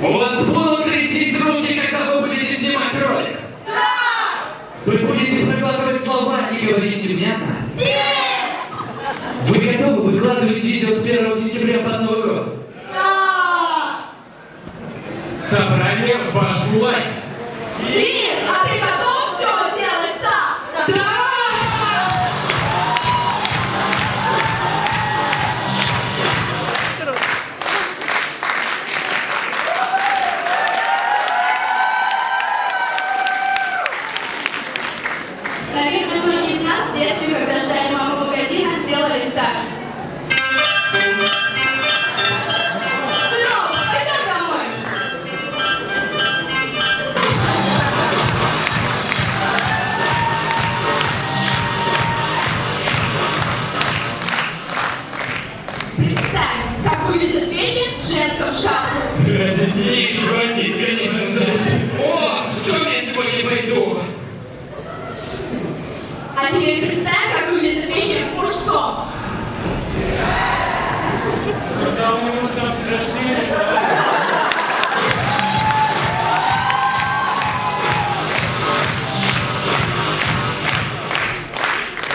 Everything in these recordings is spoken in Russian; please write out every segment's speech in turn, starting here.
У вас будут трястись руки, когда вы будете снимать ролик? Да! Вы будете прокладывать слова и говорить невнятно? Нет! Вы готовы выкладывать видео с 1 сентября под Новый год? Да! Собрание вашу лайк. Денис, а ты готов все делать сам? Да! Наверное, многие из нас в детстве, когда ждали маму в магазинах, делали так. Сынок, пойдем домой. Представь, как выглядят вещи в женском шкафу. Не шутить, конечно, да. О, в чем я сегодня пойду? А теперь представь, как выглядят вещи в мужском. Когда у него шанс рождения, да?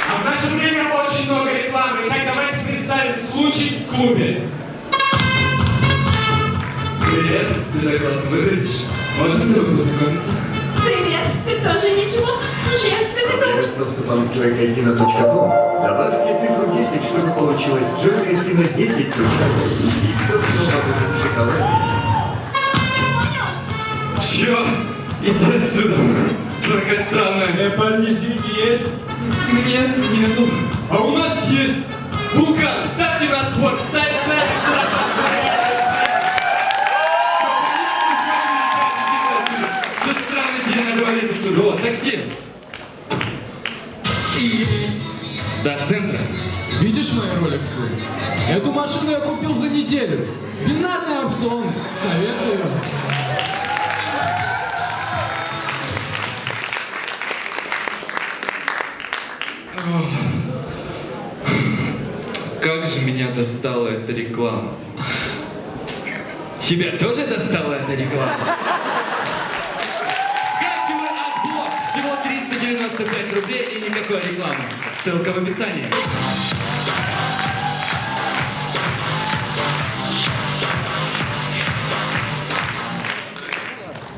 А в наше время очень много рекламы. Итак, давайте представим случай в клубе. Привет, ты так классно выглядишь. Можно с тобой познакомиться? Привет, ты тоже ничего? Слушай, я тебе хотела... joycasino.com. Добавьте цифру 10, чтобы получилось joycasino10.com. И все снова будет в шоколаде. Чё? Иди отсюда. Такая странная. Парни, деньги есть? Нет, нету. А у нас есть вулкан. Ставьте на спорт. Ставь. Что странно, тебе надо валить отсюда. Вот, такси. До центра. Видишь мои роликсы? Эту машину я купил за неделю. Бинарный опцион. Советую. Как же меня достала эта реклама. Тебя тоже достала эта реклама? Скачивай отблок. Всего 395 рублей и никакой рекламы. Ссылка в описании.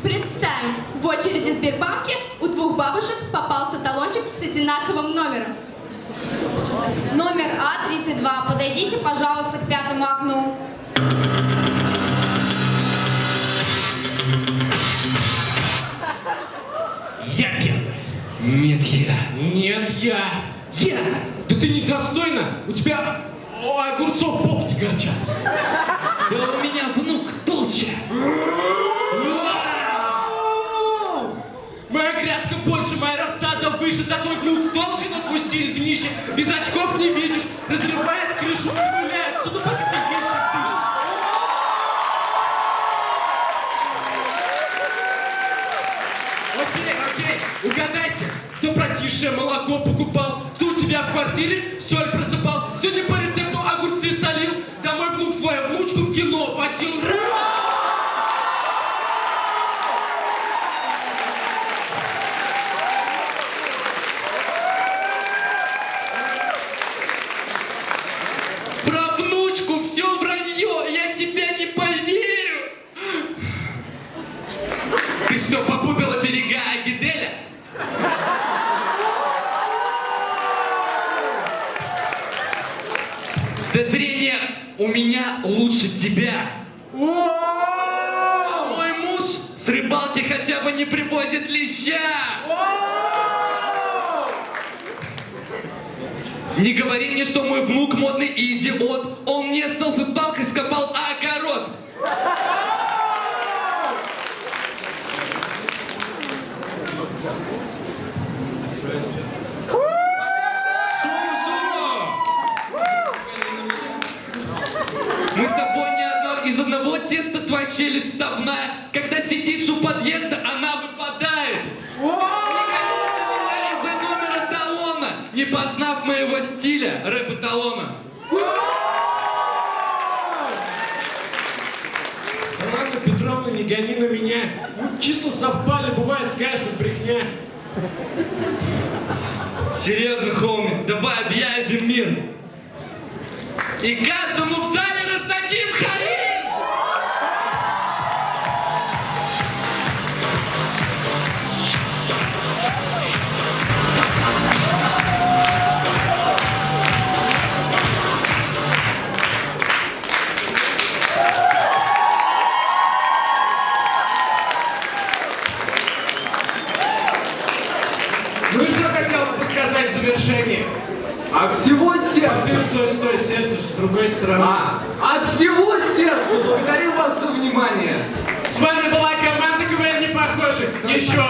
Представим, в очереди в Сбербанке у двух бабушек попался талончик с одинаковым номером. Номер А32. Подойдите, пожалуйста, к 5-му окну. Я первый. Нет, я. Нет, я. Я! Да ты недостойна. У тебя огурцов поп не горчат. Да у меня внук толще. Моя грядка больше, моя рассада выше, да твой внук должен, но твой стиль гнище. Без очков не видишь, разрывает крышу, ковыляет, сюда пока ты Окей, угадайте, кто прокисшее молоко покупал, кто у себя в квартире соль просыпал, кто не по рецепту огурцы солил, да мой внук твою внучку в кино водил. Про внучку все вранье, я тебя не поверю. Ты что, попутала берега Агиделя? Да зрение у меня лучше тебя. А мой муж с рыбалки хотя бы не привозит леща. Не говори мне, что мой внук модный идиот. Он мне селфи-палкой скопал огород. Мы с тобой не из одного теста, твоя челюсть вставная. Когда сидишь у подъезда, она выпадает. Из-за номера талона, не познав моего стиля рэп-эталона. Ладно, Петровна, не гони на меня. Ну, числа совпали, бывает с каждым брехня. Серьезно, хоми, давай объявим мир. И каждому в зале раздадим харин! Ну и что хотелось бы сказать в завершении? От всего А ты сердца. стой, сердце же с другой стороны. От всего сердца благодарю вас за внимание. С вами была команда КВН «Не похожи». Еще